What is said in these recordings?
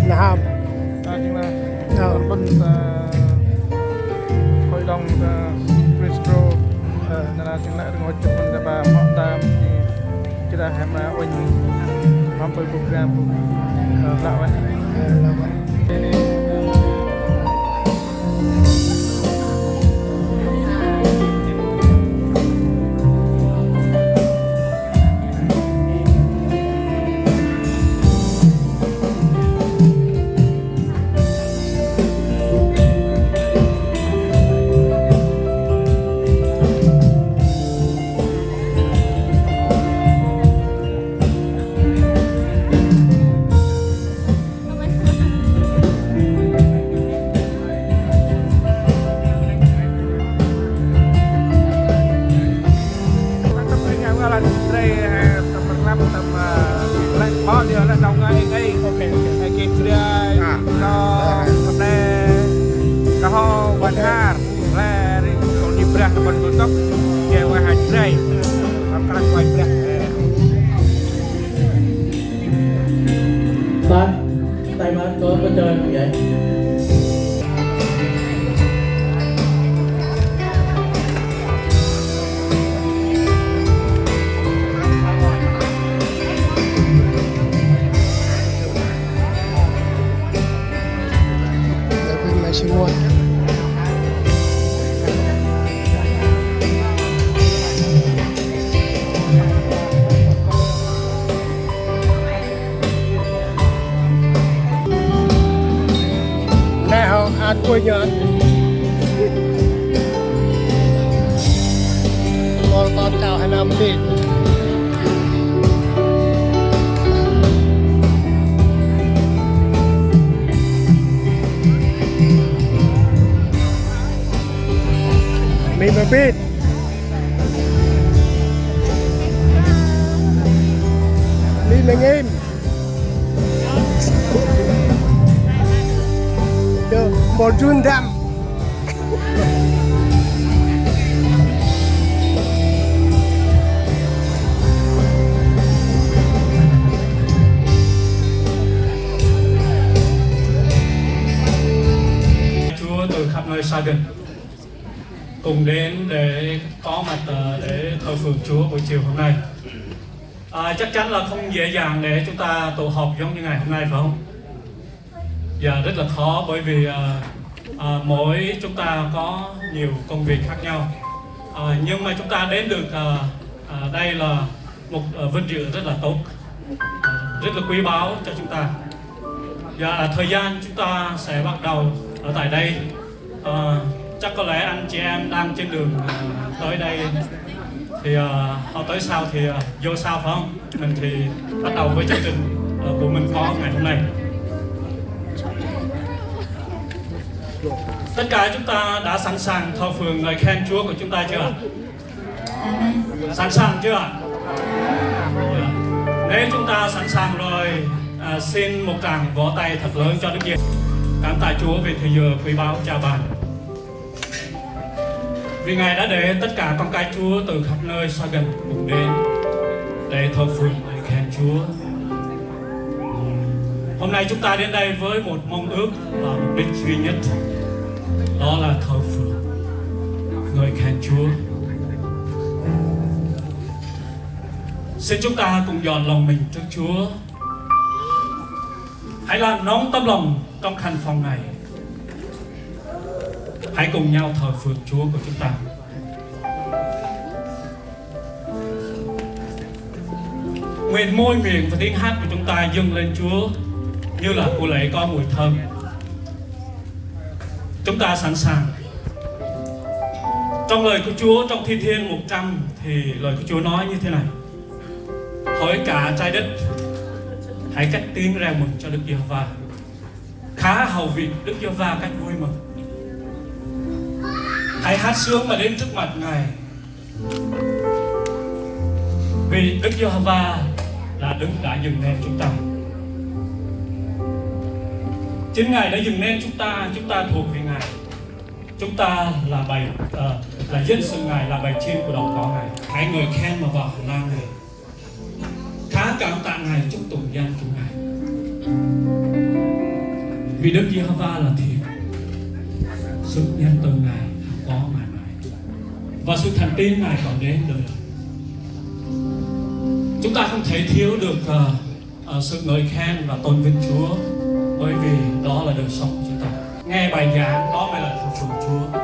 นะครับ nhưng mà เอา bên hội đồng Brisbane là chúng ta ngồi chụp mình và họ ta chỉ là hàm oanh làm bởi program lạ vậy เราไป bao giờ là trong ngày ngày ngày kia kia nó hôm nay cái họวันห้าlà còn đi bạc còn tụt tóc kêu qua hai trái làm cái quay bạc ba tay má có chơi không vậy? เดี๋ยวเป็นมาชิมวนแม่เขาอาดกล้วยเยอะมองตอนเจ้าให้น้ำดิมีมาปิดนี่เลยเงี้ยเดี๋ยวหมดรุ่นดำ Chúa từ khắp nơi xa gần cùng đến để có mặt để thờ phượng Chúa buổi chiều hôm nay. Chắc chắn là không dễ dàng để chúng ta tụ họp giống như ngày hôm nay phải không? Dạ rất là khó bởi vì mỗi chúng ta có nhiều công việc khác nhau. Nhưng mà chúng ta đến được đây là một vinh dự rất là tốt, rất là quý báu cho chúng ta. Dạ thời gian chúng ta sẽ bắt đầu ở tại đây. Chắc có lẽ anh chị em đang trên đường tới đây thì họ tới sau thì vô sau phải không? Mình thì bắt đầu với chương trình của mình có ngày hôm nay. Tất cả chúng ta đã sẵn sàng thờ phượng lời khen Chúa của chúng ta chưa ạ? Sẵn sàng chưa ạ? Nếu chúng ta sẵn sàng rồi, xin một tràng vỗ tay thật lớn cho Đức Giêsu. Cảm tạ Chúa vì thời giờ quý báu chào bạn. Vì Ngài đã để tất cả con cái Chúa từ khắp nơi xa gần cùng đến để thờ phượng lời khen Chúa. Hôm nay chúng ta đến đây với một mong ước và mục đích duy nhất, đó là thờ phượng lời khen Chúa. Xin chúng ta cùng dọn lòng mình trước Chúa. Hãy làm nóng tấm lòng trong khăn phòng này. Hãy cùng nhau thờ phượng Chúa của chúng ta. Nguyện môi miệng và tiếng hát của chúng ta dâng lên Chúa như là của lễ có mùi thơm. Chúng ta sẵn sàng. Trong lời của Chúa, trong Thi Thiên 100 thì lời của Chúa nói như thế này: hỡi cả trái đất, hãy cất tiếng reo mừng cho Đức Giê-hô-va. Khá hầu việc Đức Giê-hô-va cách vui mừng. Hãy hát sướng mà đến trước mặt Ngài, vì Đức Giê-hô-va là Đức đã dựng nên chúng ta. Chính Ngài đã dựng nên chúng ta thuộc về Ngài. Chúng ta là dân sự Ngài, là bầy chiên của đầu cỏ Ngài. Hãy ngợi khen mà vào hành lang Ngài. Khá cảm tạ Ngài, chúc tụng danh của Ngài. Vì Đức Giê-hô-va là thiện, sự nhân từ Ngài có mãi mãi, và sự thành tín Ngài còn đến đời. Chúng ta không thể thiếu được sự ngợi khen và tôn vinh Chúa, bởi vì đó là đời sống của chúng ta. Nghe bài giảng đó mới là thờ phượng Chúa.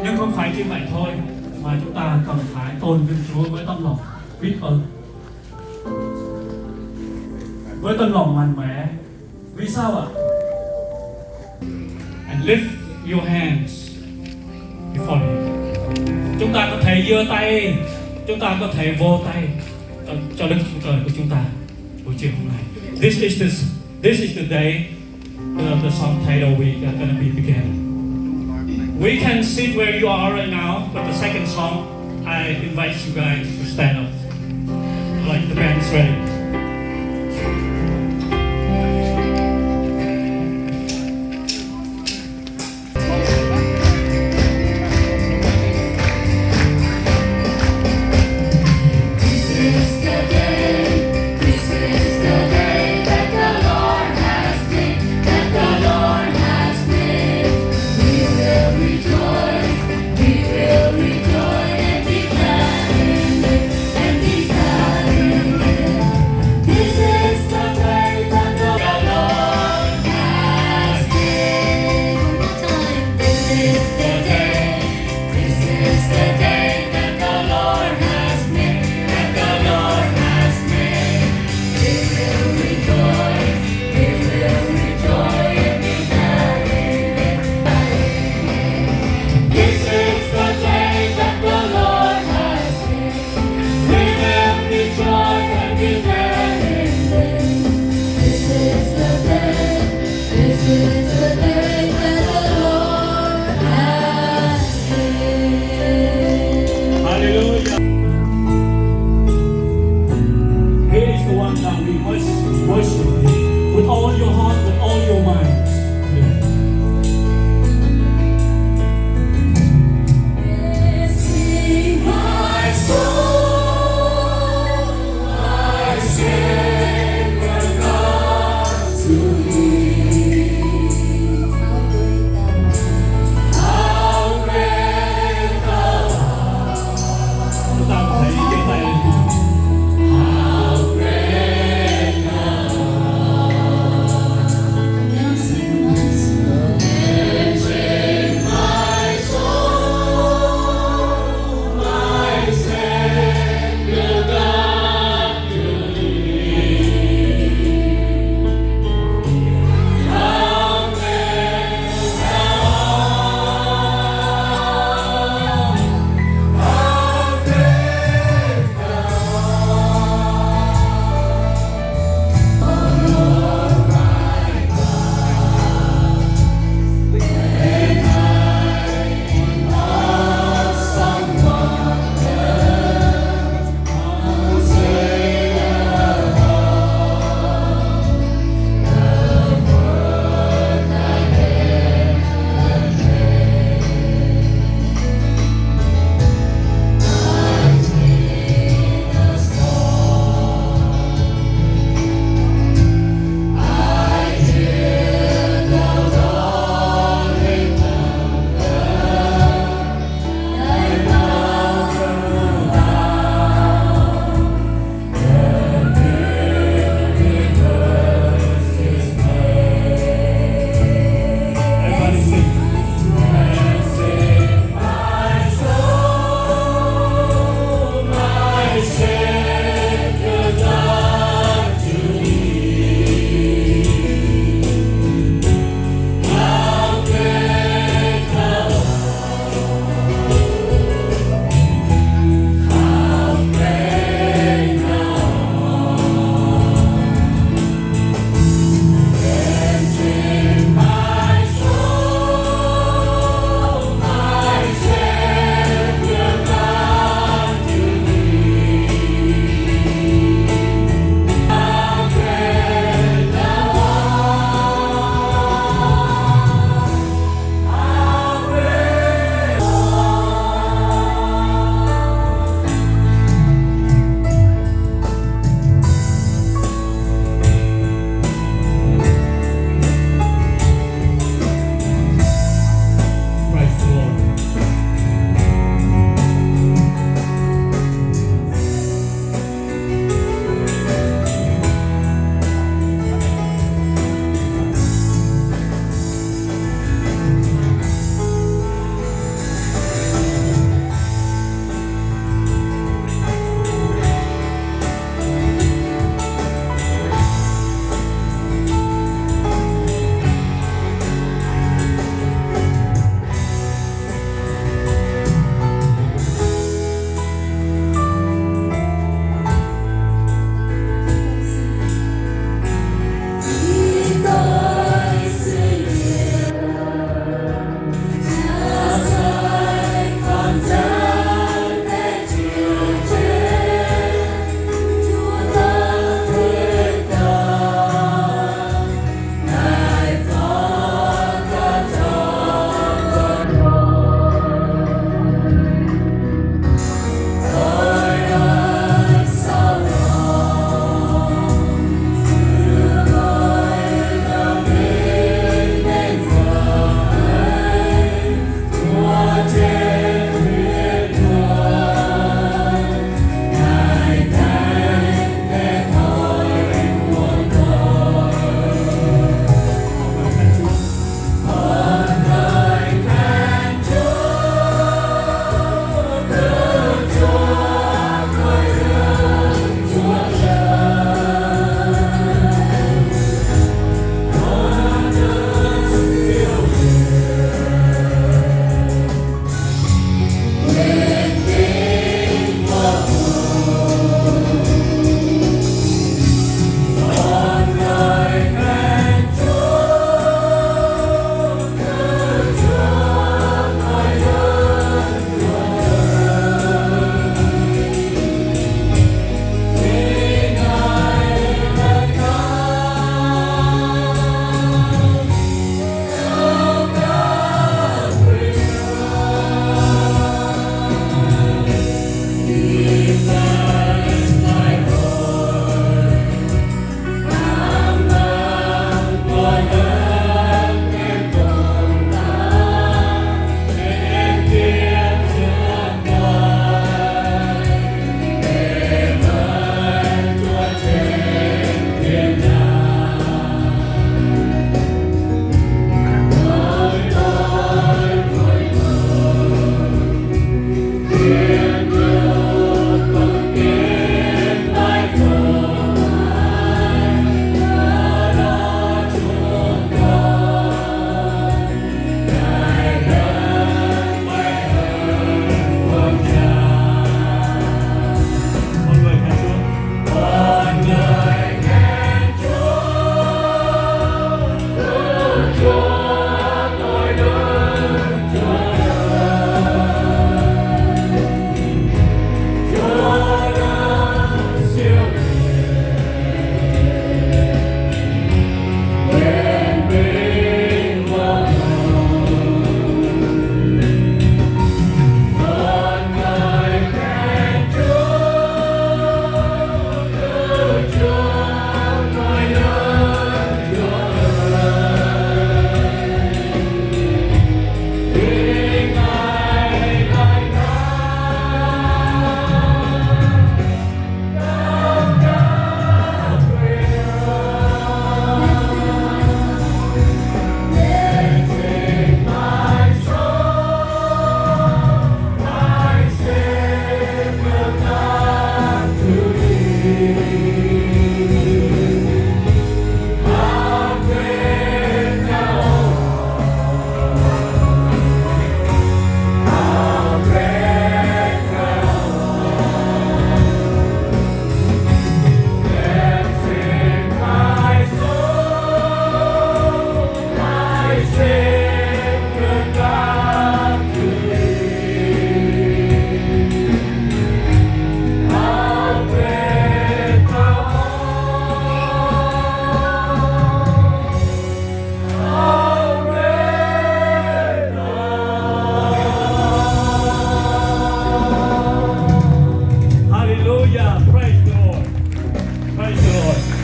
Nhưng không phải chỉ vậy thôi, mà chúng ta cần phải tôn vinh Chúa với tấm lòng biết ơn, với tấm lòng mạnh mẽ. Vì sao ạ? And lift your hands before Him. Chúng ta có thể giơ tay, chúng ta có thể vỗ tay cho Đức Chúa Trời của chúng ta buổi chiều hôm nay. This is the day the song title we are going to be beginning. We can sit where you are right now, but the second song, I invite you guys to stand up. Like the band is ready.